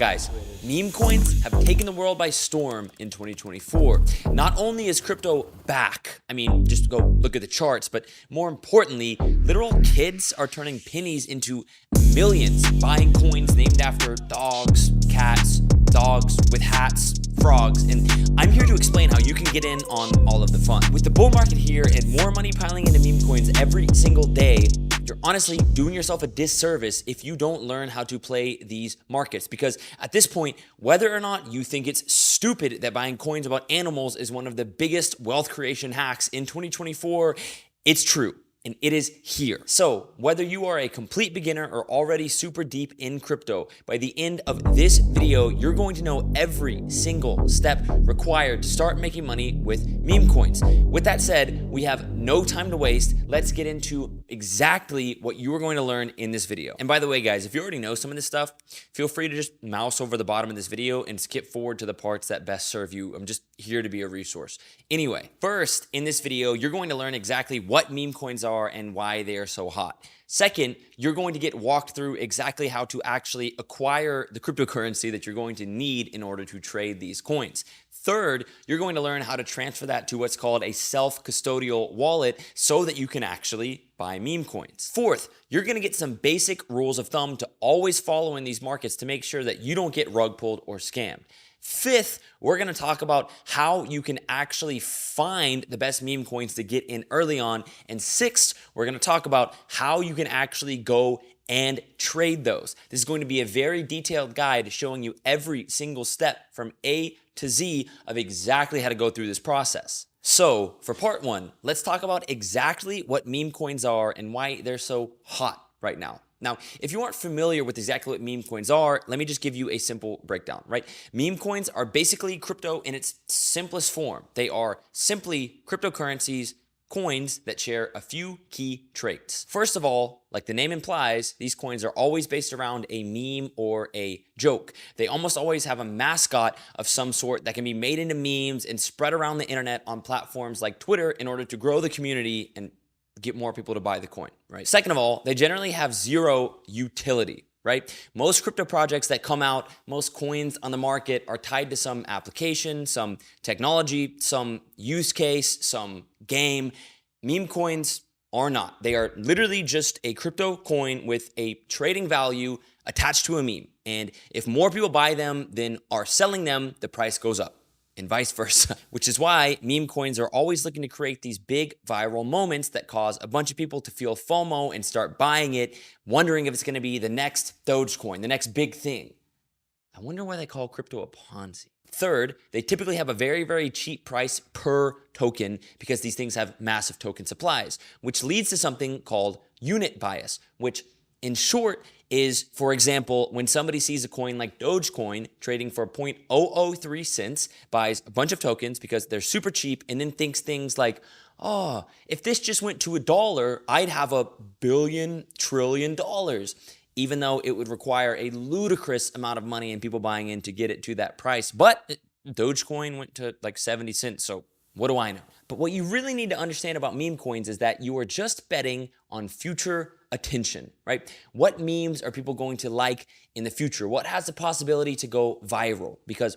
Guys, meme coins have taken the world by storm in 2024. Not only is crypto back, just go look at the charts, but more importantly, literal kids are turning pennies into millions, buying coins named after dogs, cats, dogs with hats, frogs, and I'm here to explain how you can get in on all of the fun. With the bull market here and more money piling into meme coins every single day, you're honestly doing yourself a disservice if you don't learn how to play these markets. Because at this point, whether or not you think it's stupid that buying coins about animals is one of the biggest wealth creation hacks in 2024, it's true. And it is here. So whether you are a complete beginner or already super deep in crypto, by the end of this video, you're going to know every single step required to start making money with meme coins. With that said, we have no time to waste. Let's get into exactly what you are going to learn in this video. And by the way, guys, if you already know some of this stuff, feel free to just mouse over the bottom of this video and skip forward to the parts that best serve you. I'm just here to be a resource. Anyway, first, in this video, you're going to learn exactly what meme coins are and why they are so hot. Second, you're going to get walked through exactly how to actually acquire the cryptocurrency that you're going to need in order to trade these coins. Third, you're going to learn how to transfer that to what's called a self-custodial wallet so that you can actually buy meme coins. Fourth, you're going to get some basic rules of thumb to always follow in these markets to make sure that you don't get rug pulled or scammed. Fifth, we're going to talk about how you can actually find the best meme coins to get in early on. And sixth, we're going to talk about how you can actually go and trade those. This is going to be a very detailed guide showing you every single step from A to Z of exactly how to go through this process. So for part one, let's talk about exactly what meme coins are and why they're so hot right now. Now, if you aren't familiar with exactly what meme coins are, let me just give you a simple breakdown, right? Meme coins are basically crypto in its simplest form. They are simply cryptocurrencies, coins that share a few key traits. First of all, like the name implies, these coins are always based around a meme or a joke. They almost always have a mascot of some sort that can be made into memes and spread around the internet on platforms like Twitter in order to grow the community and get more people to buy the coin, right? Second of all, they generally have zero utility, right? Most crypto projects that come out, most coins on the market are tied to some application, some technology, some use case, some game. Meme coins are not. They are literally just a crypto coin with a trading value attached to a meme. And if more people buy them than are selling them, the price goes up. And vice versa, which is why meme coins are always looking to create these big viral moments that cause a bunch of people to feel FOMO and start buying it, wondering if it's going to be the next Dogecoin, the next big thing. I wonder why they call crypto a Ponzi. Third, they typically have a very, very cheap price per token because these things have massive token supplies, which leads to something called unit bias, which in short is, for example, when somebody sees a coin like Dogecoin trading for 0.003 cents, buys a bunch of tokens because they're super cheap, and then thinks things like, oh, if this just went to $1, I'd have $1 billion trillion, even though it would require a ludicrous amount of money and people buying in to get it to that price. But Dogecoin went to like 70 cents, so what do I know? But what you really need to understand about meme coins is that you are just betting on future attention, right? What memes are people going to like in the future? What has the possibility to go viral? Because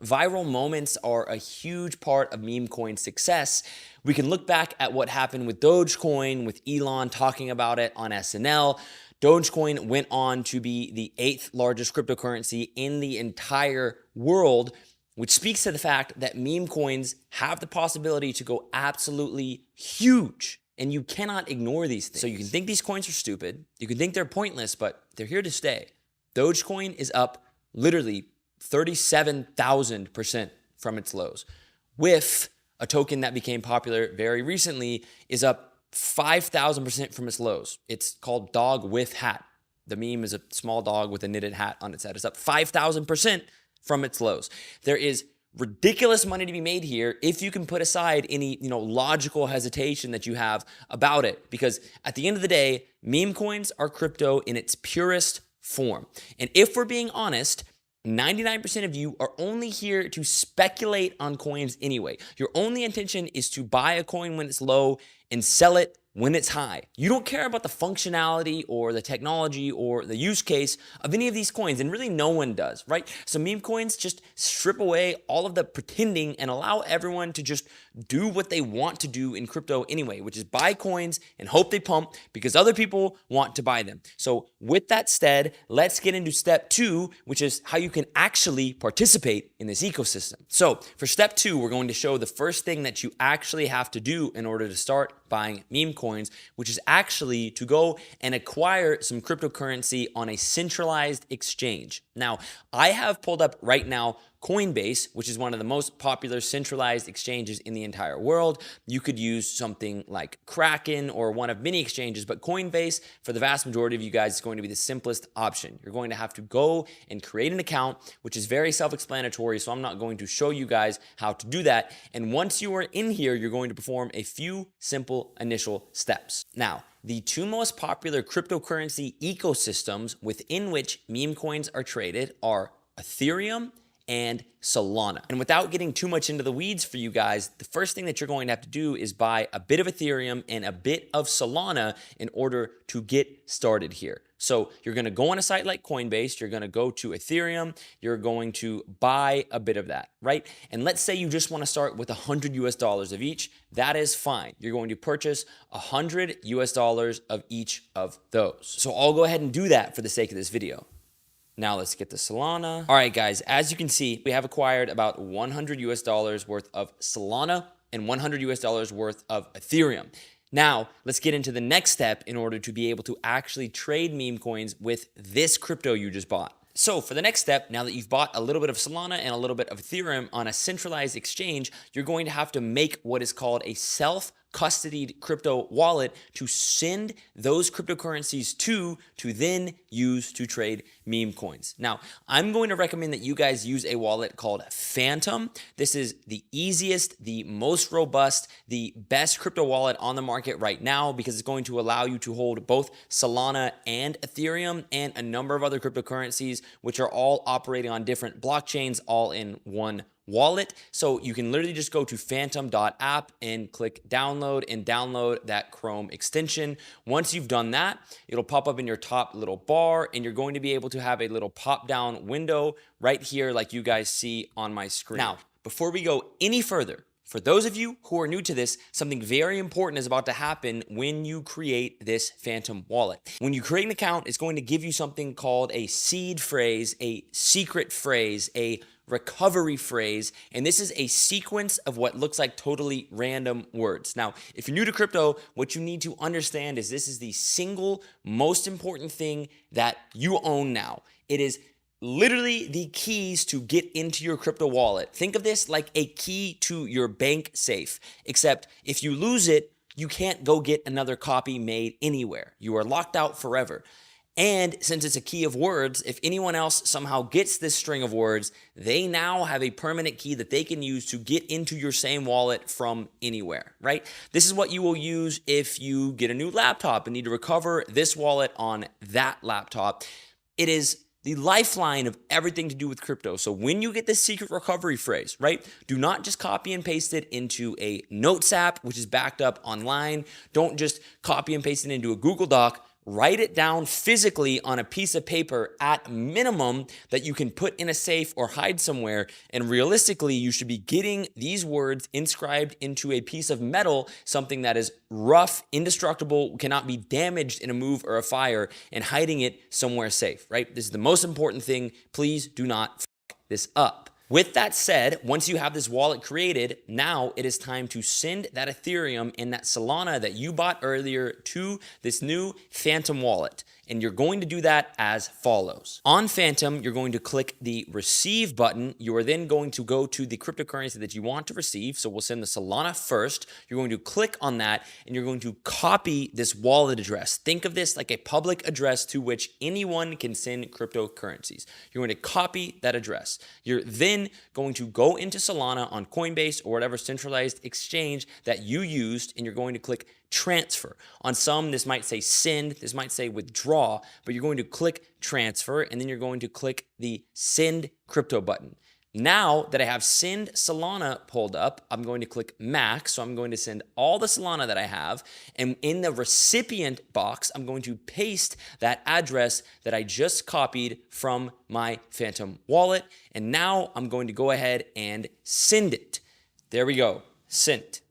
viral moments are a huge part of meme coin success. We can look back at what happened with Dogecoin, with Elon talking about it on SNL. Dogecoin went on to be the 8th largest cryptocurrency in the entire world, which speaks to the fact that meme coins have the possibility to go absolutely huge. And you cannot ignore these things. So you can think these coins are stupid. You can think they're pointless, but they're here to stay. Dogecoin is up literally 37,000% from its lows. WIF, a token that became popular very recently, is up 5,000% from its lows. It's called Dog with Hat. The meme is a small dog with a knitted hat on its head. It's up 5,000% from its lows. There is ridiculous money to be made here if you can put aside any, logical hesitation that you have about it. Because at the end of the day, meme coins are crypto in its purest form. And if we're being honest, 99% of you are only here to speculate on coins anyway. Your only intention is to buy a coin when it's low and sell it when it's high. You don't care about the functionality or the technology or the use case of any of these coins, and really no one does, right? So meme coins just strip away all of the pretending and allow everyone to just do what they want to do in crypto anyway, which is buy coins and hope they pump because other people want to buy them. So with that said, let's get into step 2, which is how you can actually participate in this ecosystem. So for step 2, we're going to show the first thing that you actually have to do in order to start buying meme coins, which is actually to go and acquire some cryptocurrency on a centralized exchange. Now, I have pulled up right now Coinbase, which is one of the most popular centralized exchanges in the entire world. You could use something like Kraken or one of many exchanges, but Coinbase, for the vast majority of you guys, is going to be the simplest option. You're going to have to go and create an account, which is very self-explanatory, so I'm not going to show you guys how to do that. And once you are in here, you're going to perform a few simple initial steps. Now, the 2 most popular cryptocurrency ecosystems within which meme coins are traded are Ethereum and Solana. And without getting too much into the weeds for you guys, the first thing that you're going to have to do is buy a bit of Ethereum and a bit of Solana in order to get started here. So you're going to go on a site like Coinbase, you're going to go to Ethereum, you're going to buy a bit of that, right? And let's say you just want to start with $100 of each. That is fine. You're going to purchase $100 of each of those. So I'll go ahead and do that for the sake of this video. Now let's get the Solana. All right, guys, as you can see, we have acquired about $100 worth of Solana and $100 worth of Ethereum. Now, let's get into the next step in order to be able to actually trade meme coins with this crypto you just bought. So for the next step, now that you've bought a little bit of Solana and a little bit of Ethereum on a centralized exchange, you're going to have to make what is called a self-custodied crypto wallet to send those cryptocurrencies to then use to trade meme coins. Now, I'm going to recommend that you guys use a wallet called Phantom. This is the easiest, the most robust, the best crypto wallet on the market right now because it's going to allow you to hold both Solana and Ethereum and a number of other cryptocurrencies, which are all operating on different blockchains all in one wallet. So you can literally just go to phantom.app and click download and download that Chrome extension. Once you've done that, it'll pop up in your top little bar and you're going to be able to have a little pop down window right here like you guys see on my screen. Now, before we go any further, for those of you who are new to this, something very important is about to happen when you create this Phantom wallet. When you create an account, it's going to give you something called a seed phrase, a secret phrase, a recovery phrase, and this is a sequence of what looks like totally random words. Now, if you're new to crypto, what you need to understand is this is the single most important thing that you own now. It is literally the keys to get into your crypto wallet. Think of this like a key to your bank safe, except if you lose it, you can't go get another copy made anywhere. You are locked out forever. And since it's a key of words, if anyone else somehow gets this string of words, they now have a permanent key that they can use to get into your same wallet from anywhere, right? This is what you will use if you get a new laptop and need to recover this wallet on that laptop. It is the lifeline of everything to do with crypto. So when you get this secret recovery phrase, right, do not just copy and paste it into a Notes app, which is backed up online. Don't just copy and paste it into a Google Doc. Write it down physically on a piece of paper at minimum that you can put in a safe or hide somewhere. And realistically, you should be getting these words inscribed into a piece of metal, something that is rough, indestructible, cannot be damaged in a move or a fire, and hiding it somewhere safe, right? This is the most important thing. Please do not fuck this up. With that said, once you have this wallet created, now it is time to send that Ethereum and that Solana that you bought earlier to this new Phantom wallet. And you're going to do that as follows. On Phantom, you're going to click the receive button. You are then going to go to the cryptocurrency that you want to receive. So we'll send the Solana first. You're going to click on that and you're going to copy this wallet address. Think of this like a public address to which anyone can send cryptocurrencies. You're going to copy that address. You're then going to go into Solana on Coinbase or whatever centralized exchange that you used, and you're going to click transfer. On some, this might say send, this might say withdraw, but you're going to click transfer, and then you're going to click the send crypto button. Now that I have send Solana pulled up, I'm going to click max. So I'm going to send all the Solana that I have. And in the recipient box, I'm going to paste that address that I just copied from my Phantom wallet. And now I'm going to go ahead and send it. There we go, sent.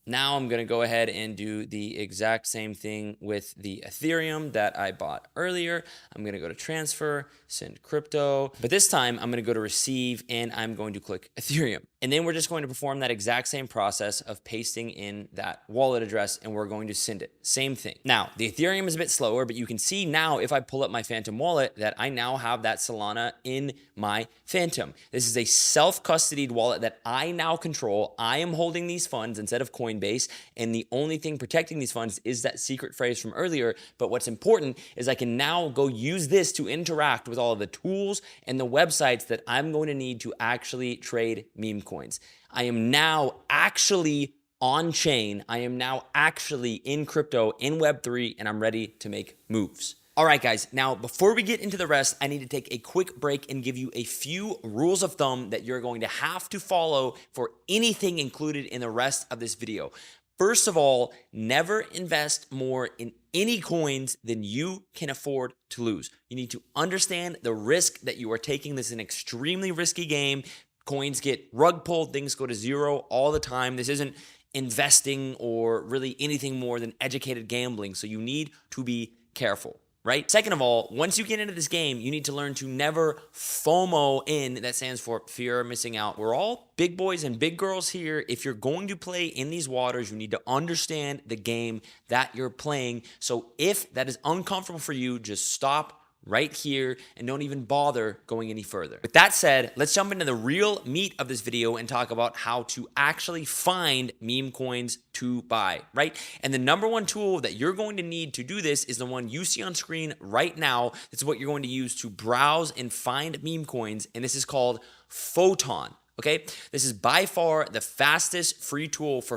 Now I'm going to go ahead and do the exact same thing with the Ethereum that I bought earlier. I'm going to go to transfer, send crypto, but this time I'm going to go to receive and I'm going to click Ethereum. And then we're just going to perform that exact same process of pasting in that wallet address and we're going to send it. Same thing. Now, the Ethereum is a bit slower, but you can see now if I pull up my Phantom wallet that I now have that Solana in my Phantom. This is a self-custodied wallet that I now control. I am holding these funds instead of Coinbase, and the only thing protecting these funds is that secret phrase from earlier. But what's important is I can now go use this to interact with all of the tools and the websites that I'm going to need to actually trade meme coins. I am now actually on chain. I am now actually in crypto, in Web3, and I'm ready to make moves. All right, guys, now before we get into the rest, I need to take a quick break and give you a few rules of thumb that you're going to have to follow for anything included in the rest of this video. First of all, never invest more in any coins than you can afford to lose. You need to understand the risk that you are taking. This is an extremely risky game. Coins get rug pulled, things go to zero all the time. This isn't investing or really anything more than educated gambling, so you need to be careful. Right? Second of all, once you get into this game, you need to learn to never FOMO in. That stands for fear of missing out. We're all big boys and big girls here. If you're going to play in these waters, you need to understand the game that you're playing. So if that is uncomfortable for you, just stop right here and don't even bother going any further. With that said, let's jump into the real meat of this video and talk about how to actually find meme coins to buy, right? And the number one tool that you're going to need to do this is the one you see on screen right now. This is what you're going to use to browse and find meme coins, and this is called Photon. Okay, this is by far the fastest free tool for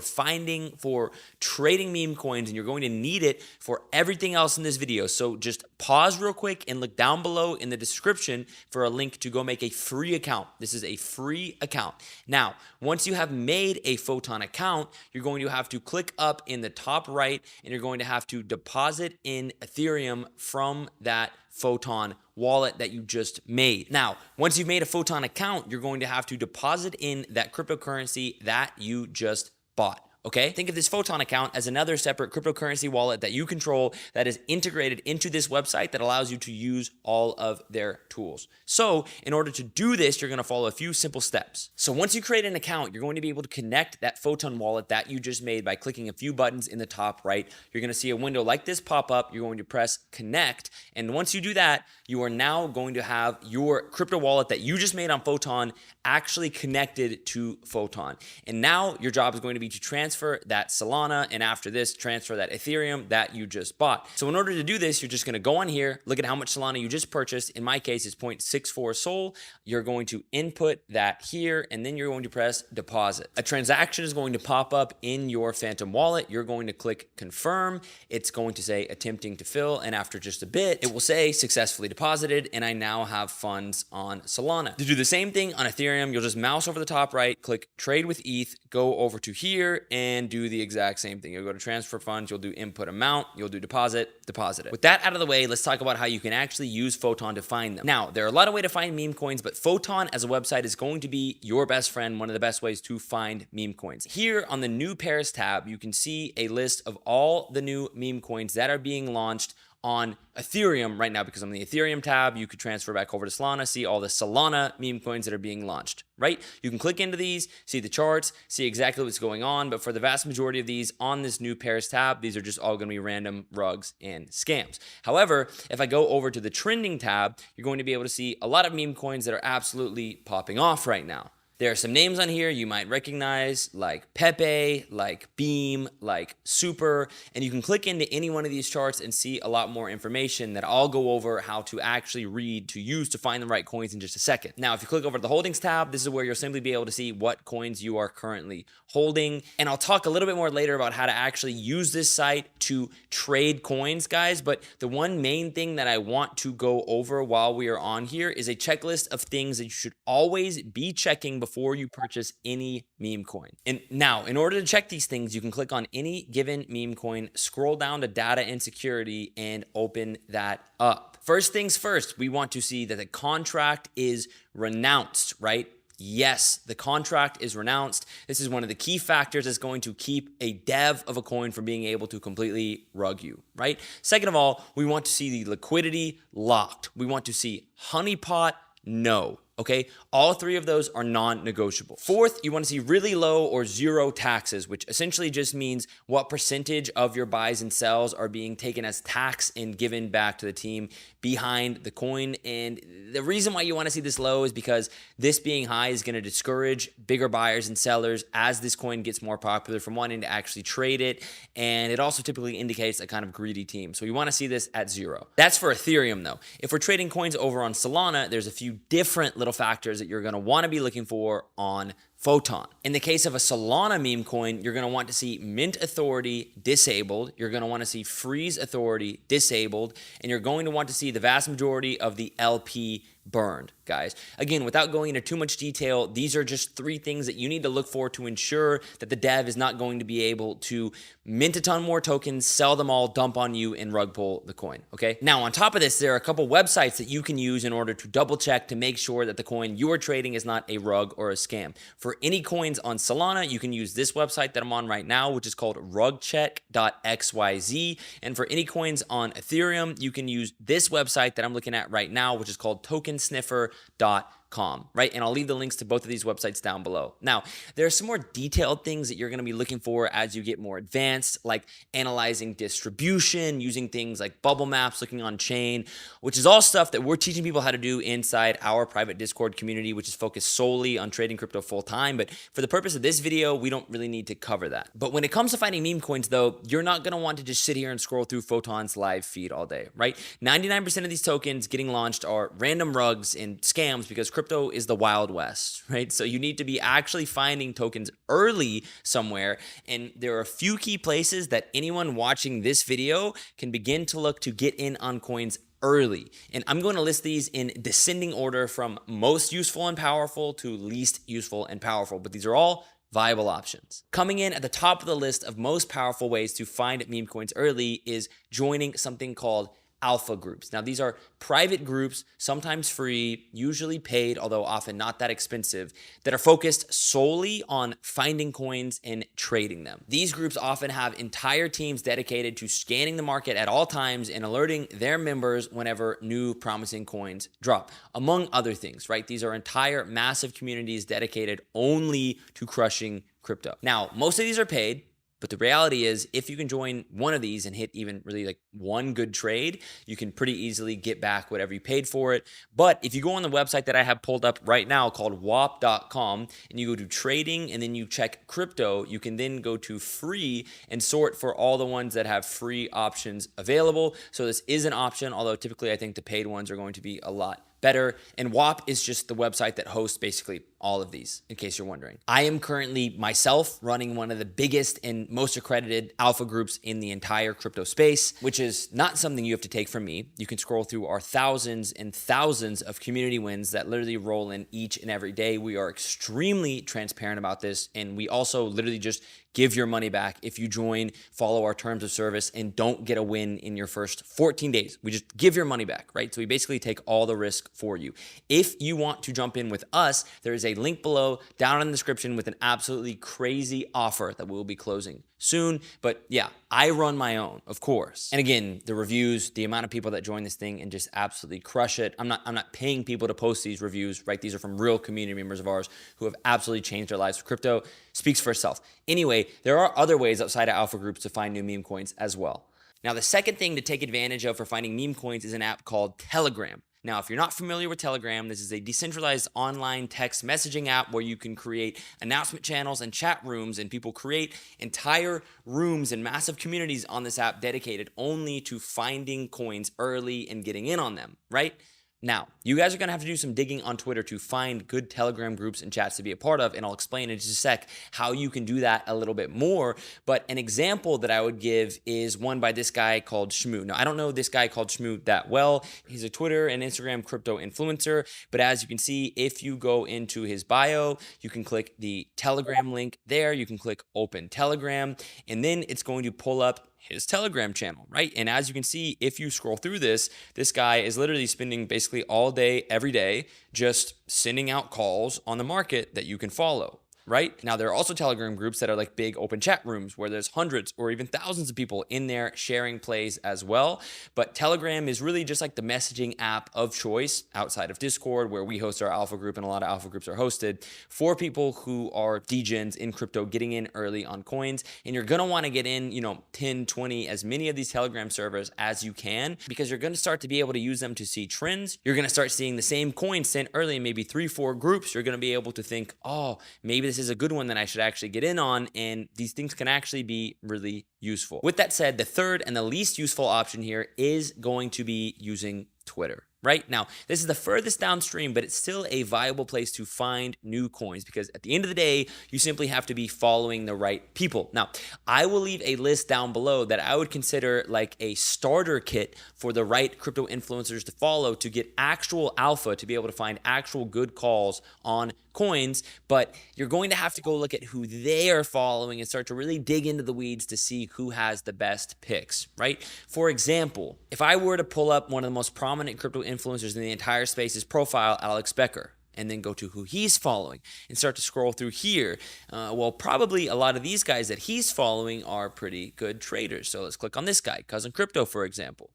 trading meme coins, and you're going to need it for everything else in this video. So just pause real quick and look down below in the description for a link to go make a free account. This is a free account. Now, once you have made a Photon account, you're going to have to click up in the top right, and you're going to have to deposit in Ethereum from that Photon wallet that you just made. Now, once you've made a Photon account, you're going to have to deposit in that cryptocurrency that you just bought. Okay? Think of this Photon account as another separate cryptocurrency wallet that you control that is integrated into this website that allows you to use all of their tools. So in order to do this, you're going to follow a few simple steps. So once you create an account, you're going to be able to connect that Photon wallet that you just made by clicking a few buttons in the top right. You're going to see a window like this pop up. You're going to press connect. And once you do that, you are now going to have your crypto wallet that you just made on Photon actually connected to Photon. And now your job is going to be to transfer that Solana, and after this, transfer that Ethereum that you just bought. So in order to do this, you're just going to go on here, look at how much Solana you just purchased. In my case, it's 0.64 Sol. You're going to input that here, and then you're going to press deposit. A transaction is going to pop up in your Phantom wallet. You're going to click confirm. It's going to say attempting to fill, and after just a bit, it will say successfully deposited, and I now have funds on Solana. To do the same thing on Ethereum, you'll just mouse over the top right, click trade with ETH, go over to here, and do the exact same thing. You'll go to transfer funds, you'll do input amount, you'll do deposit, deposit it. With that out of the way, let's talk about how you can actually use Photon to find them. Now, there are a lot of ways to find meme coins, but Photon as a website is going to be your best friend, one of the best ways to find meme coins. Here on the new pairs tab, you can see a list of all the new meme coins that are being launched on Ethereum right now. Because on the Ethereum tab, you could transfer back over to Solana, see all the Solana meme coins that are being launched, right? You can click into these, see the charts, see exactly what's going on. But for the vast majority of these on this new pairs tab, these are just all going to be random rugs and scams. However, if I go over to the trending tab, you're going to be able to see a lot of meme coins that are absolutely popping off right now. There are some names on here you might recognize, like Pepe, like Beam, like Super, and you can click into any one of these charts and see a lot more information that I'll go over how to actually read to use to find the right coins in just a second. Now, if you click over to the holdings tab, this is where you'll simply be able to see what coins you are currently holding. And I'll talk a little bit more later about how to actually use this site to trade coins, guys. But the one main thing that I want to go over while we are on here is a checklist of things that you should always be checking before you purchase any meme coin. And now, in order to check these things, you can click on any given meme coin, scroll down to data and security, and open that up. First things first, we want to see that the contract is renounced, right? Yes, the contract is renounced. This is one of the key factors that's going to keep a dev of a coin from being able to completely rug you, right? Second of all, we want to see the liquidity locked. We want to see honeypot, no. Okay, all three of those are non-negotiable. Fourth, you want to see really low or zero taxes, which essentially just means what percentage of your buys and sells are being taken as tax and given back to the team behind the coin. And the reason why you want to see this low is because this being high is going to discourage bigger buyers and sellers as this coin gets more popular from wanting to actually trade it. And it also typically indicates a kind of greedy team. So we want to see this at zero. That's for Ethereum though. If we're trading coins over on Solana, there's a few different little factors that you're going to want to be looking for on Photon. In the case of a Solana meme coin, you're going to want to see mint authority disabled. You're going to want to see freeze authority disabled. And you're going to want to see the vast majority of the LP burned, guys. Again, without going into too much detail, these are just three things that you need to look for to ensure that the dev is not going to be able to mint a ton more tokens, sell them all, dump on you, and rug pull the coin, okay? Now, on top of this, there are a couple websites that you can use in order to double check to make sure that the coin you are trading is not a rug or a scam. For any coins on Solana, you can use this website that I'm on right now, which is called rugcheck.xyz. And for any coins on Ethereum, you can use this website that I'm looking at right now, which is called tokensniffer.com, right? And I'll leave the links to both of these websites down below. Now, there are some more detailed things that you're going to be looking for as you get more advanced, like analyzing distribution, using things like bubble maps, looking on chain, which is all stuff that we're teaching people how to do inside our private Discord community, which is focused solely on trading crypto full time. But for the purpose of this video, we don't really need to cover that. But when it comes to finding meme coins though, you're not going to want to just sit here and scroll through Photon's live feed all day, right? 99% of these tokens getting launched are random rugs and scams because crypto is the Wild West, right? So you need to be actually finding tokens early somewhere. And there are a few key places that anyone watching this video can begin to look to get in on coins early. And I'm going to list these in descending order from most useful and powerful to least useful and powerful, but these are all viable options. Coming in at the top of the list of most powerful ways to find meme coins early is joining something called alpha groups. Now, these are private groups, sometimes free, usually paid, although often not that expensive, that are focused solely on finding coins and trading them. These groups often have entire teams dedicated to scanning the market at all times and alerting their members whenever new promising coins drop, among other things, right? These are entire massive communities dedicated only to crushing crypto. Now, most of these are paid. But the reality is, if you can join one of these and hit even really like one good trade, you can pretty easily get back whatever you paid for it. But if you go on the website that I have pulled up right now called wap.com and you go to trading and then you check crypto, you can then go to free and sort for all the ones that have free options available. So this is an option, although typically I think the paid ones are going to be a lot better. And WAP is just the website that hosts basically all of these, in case you're wondering. I am currently myself running one of the biggest and most accredited alpha groups in the entire crypto space, which is not something you have to take from me. You can scroll through our thousands and thousands of community wins that literally roll in each and every day. We are extremely transparent about this, and we also literally just give your money back if you join, follow our terms of service, and don't get a win in your first 14 days. We just give your money back, right? So we basically take all the risk for you. If you want to jump in with us, there is a link below down in the description with an absolutely crazy offer that we'll be closing soon. But yeah, I run my own, of course. And again, the reviews, the amount of people that join this thing and just absolutely crush it. I'm not paying people to post these reviews, right? These are from real community members of ours who have absolutely changed their lives with crypto. Speaks for itself. Anyway, there are other ways outside of alpha groups to find new meme coins as well. Now, the second thing to take advantage of for finding meme coins is an app called Telegram. Now, if you're not familiar with Telegram, this is a decentralized online text messaging app where you can create announcement channels and chat rooms, and people create entire rooms and massive communities on this app dedicated only to finding coins early and getting in on them, right? Now, you guys are going to have to do some digging on Twitter to find good Telegram groups and chats to be a part of, and I'll explain in just a sec how you can do that a little bit more. But an example that I would give is one by this guy called Shmoo. Now, I don't know this guy called Shmoo that well. He's a Twitter and Instagram crypto influencer, but as you can see, if you go into his bio, you can click the Telegram link there. You can click Open Telegram, and then it's going to pull up his Telegram channel, right? And as you can see, if you scroll through this guy is literally spending basically all day, every day, just sending out calls on the market that you can follow, right? Now, there are also Telegram groups that are like big open chat rooms where there's hundreds or even thousands of people in there sharing plays as well. But Telegram is really just like the messaging app of choice outside of Discord, where we host our alpha group and a lot of alpha groups are hosted for people who are degens in crypto getting in early on coins. And you're going to want to get in, 10, 20, as many of these Telegram servers as you can, because you're going to start to be able to use them to see trends. You're going to start seeing the same coin sent early in maybe 3, 4 groups. You're going to be able to think, oh, maybe this is a good one that I should actually get in on, and these things can actually be really useful. With that said, the third and the least useful option here is going to be using Twitter. Right now, this is the furthest downstream, but it's still a viable place to find new coins, because at the end of the day, you simply have to be following the right people. Now, I will leave a list down below that I would consider like a starter kit for the right crypto influencers to follow to get actual alpha, to be able to find actual good calls on coins. But you're going to have to go look at who they are following and start to really dig into the weeds to see who has the best picks, right? For example, if I were to pull up one of the most prominent crypto influencers in the entire space's profile, Alex Becker, and then go to who he's following and start to scroll through here, well, probably a lot of these guys that he's following are pretty good traders. So let's click on this guy, Cousin Crypto, for example.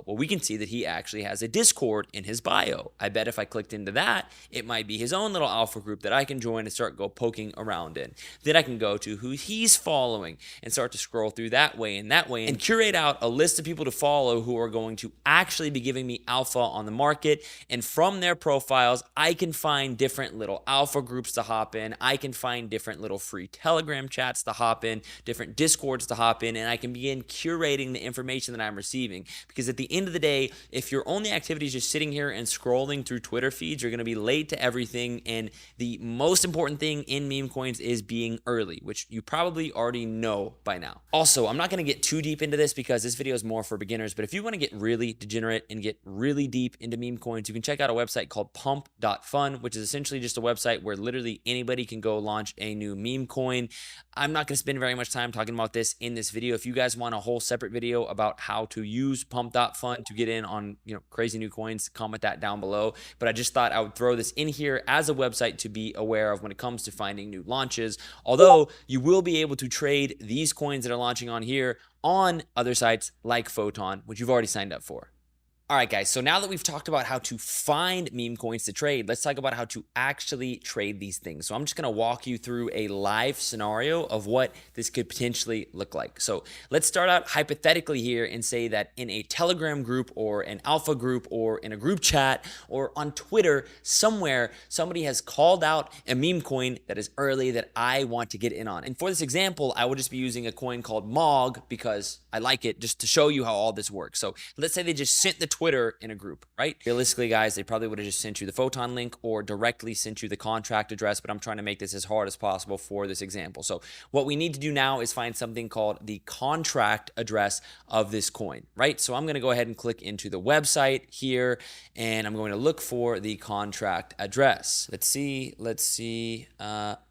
Well, we can see that he actually has a Discord in his bio. I bet if I clicked into that, it might be his own little alpha group that I can join and start poking around in. Then I can go to who he's following and start to scroll through that way and curate out a list of people to follow who are going to actually be giving me alpha on the market. And from their profiles, I can find different little alpha groups to hop in. I can find different little free Telegram chats to hop in, different Discords to hop in, and I can begin curating the information that I'm receiving. Because at the end of the day, if your only activity is just sitting here and scrolling through Twitter feeds, you're going to be late to everything. And the most important thing in meme coins is being early, which you probably already know by now. Also, I'm not going to get too deep into this because this video is more for beginners, but if you want to get really degenerate and get really deep into meme coins, you can check out a website called pump.fun, which is essentially just a website where literally anybody can go launch a new meme coin. I'm not going to spend very much time talking about this in this video. If you guys want a whole separate video about how to use pump.fun to get in on crazy new coins, comment that down below. But I just thought I would throw this in here as a website to be aware of when it comes to finding new launches. Although you will be able to trade these coins that are launching on here on other sites like Photon, which you've already signed up for. All right, guys, so now that we've talked about how to find meme coins to trade, let's talk about how to actually trade these things. So I'm just going to walk you through a live scenario of what this could potentially look like. So let's start out hypothetically here and say that in a Telegram group or an alpha group or in a group chat or on Twitter somewhere, somebody has called out a meme coin that is early that I want to get in on. And for this example, I would just be using a coin called MOG because I like it, just to show you how all this works. So let's say they just sent the Twitter in a group, right? Realistically, guys, they probably would have just sent you the Photon link or directly sent you the contract address, but I'm trying to make this as hard as possible for this example. So what we need to do now is find something called the contract address of this coin, right? So I'm going to go ahead and click into the website here, and I'm going to look for the contract address. Let's see.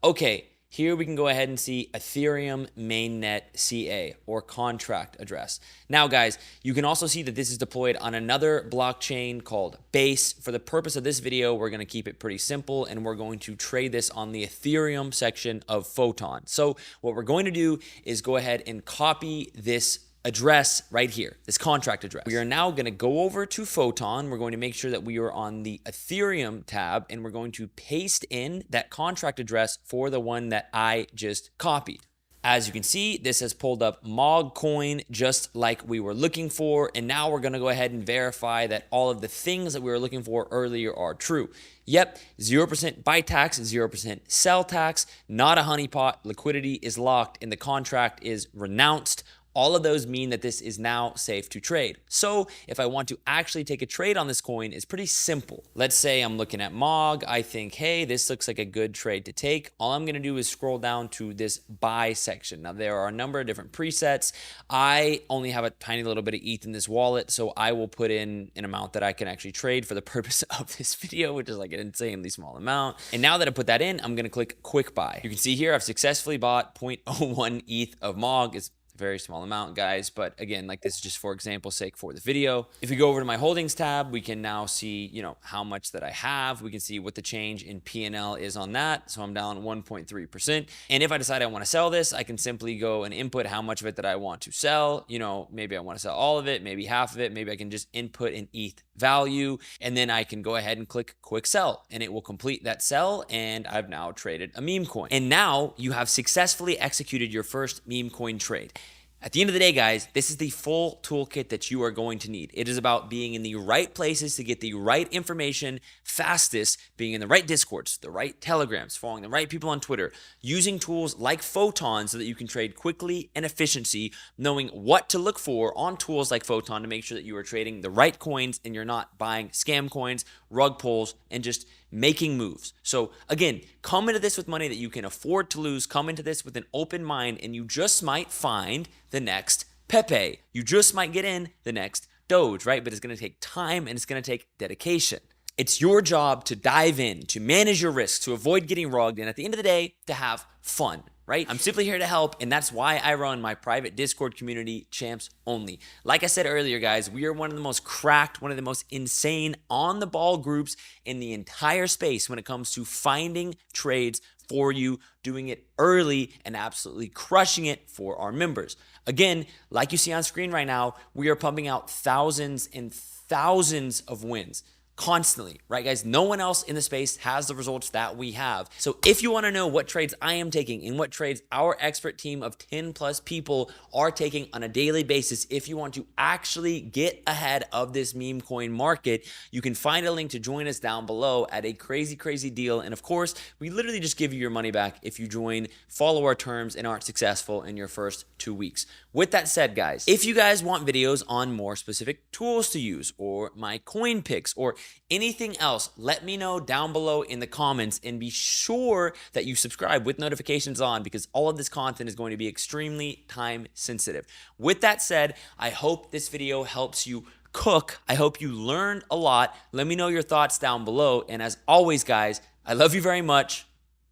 Okay. Here we can go ahead and see Ethereum mainnet CA or contract address. Now, guys, you can also see that this is deployed on another blockchain called Base. For the purpose of this video, we're going to keep it pretty simple, and we're going to trade this on the Ethereum section of Photon. So what we're going to do is go ahead and copy this address right here, this contract address. We are now going to go over to Photon. We're going to make sure that we are on the Ethereum tab, and we're going to paste in that contract address for the one that I just copied. As you can see, this has pulled up Memecoin just like we were looking for. And now we're going to go ahead and verify that all of the things that we were looking for earlier are true. Yep, 0% buy tax, 0% sell tax, not a honeypot. Liquidity is locked and the contract is renounced. All of those mean that this is now safe to trade. So if I want to actually take a trade on this coin, it's pretty simple. Let's say I'm looking at MOG. I think, hey, this looks like a good trade to take. All I'm going to do is scroll down to this buy section. Now, there are a number of different presets. I only have a tiny little bit of ETH in this wallet, so I will put in an amount that I can actually trade for the purpose of this video, which is like an insanely small amount. And now that I put that in, I'm going to click quick buy. You can see here, I've successfully bought 0.01 ETH of MOG. It's very small amount, guys, but again, like this is just for example's sake for the video. If we go over to my holdings tab, we can now see, how much that I have. We can see what the change in P&L is on that. So I'm down 1.3%. And if I decide I want to sell this, I can simply go and input how much of it that I want to sell. Maybe I want to sell all of it, maybe half of it. Maybe I can just input an ETH value, and then I can go ahead and click quick sell, and it will complete that sell. And I've now traded a meme coin. And now you have successfully executed your first meme coin trade. At the end of the day, guys, this is the full toolkit that you are going to need. It is about being in the right places to get the right information fastest, being in the right Discords, the right Telegrams, following the right people on Twitter, using tools like Photon so that you can trade quickly and efficiency, knowing what to look for on tools like Photon to make sure that you are trading the right coins and you're not buying scam coins, rug pulls, and just making moves. So again, come into this with money that you can afford to lose. Come into this with an open mind, and you just might find the next Pepe. You just might get in the next Doge, right? But it's going to take time and it's going to take dedication. It's your job to dive in, to manage your risks, to avoid getting rugged, and at the end of the day, to have fun. Right? I'm simply here to help, and that's why I run my private Discord community, Champs Only. Like I said earlier, guys, we are one of the most cracked, one of the most insane on-the-ball groups in the entire space when it comes to finding trades for you, doing it early, and absolutely crushing it for our members. Again, like you see on screen right now, we are pumping out thousands and thousands of wins constantly, right, guys? No one else in the space has the results that we have. So if you want to know what trades I am taking and what trades our expert team of 10 plus people are taking on a daily basis, if you want to actually get ahead of this meme coin market, you can find a link to join us down below at a crazy, crazy deal. And of course, we literally just give you your money back if you join, follow our terms, and aren't successful in your first 2 weeks. With that said, guys, if you guys want videos on more specific tools to use, or my coin picks, or anything else, let me know down below in the comments, and be sure that you subscribe with notifications on, because all of this content is going to be extremely time sensitive. With that said, I hope this video helps you cook. I hope you learned a lot. Let me know your thoughts down below. And as always, guys, I love you very much.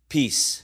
Peace.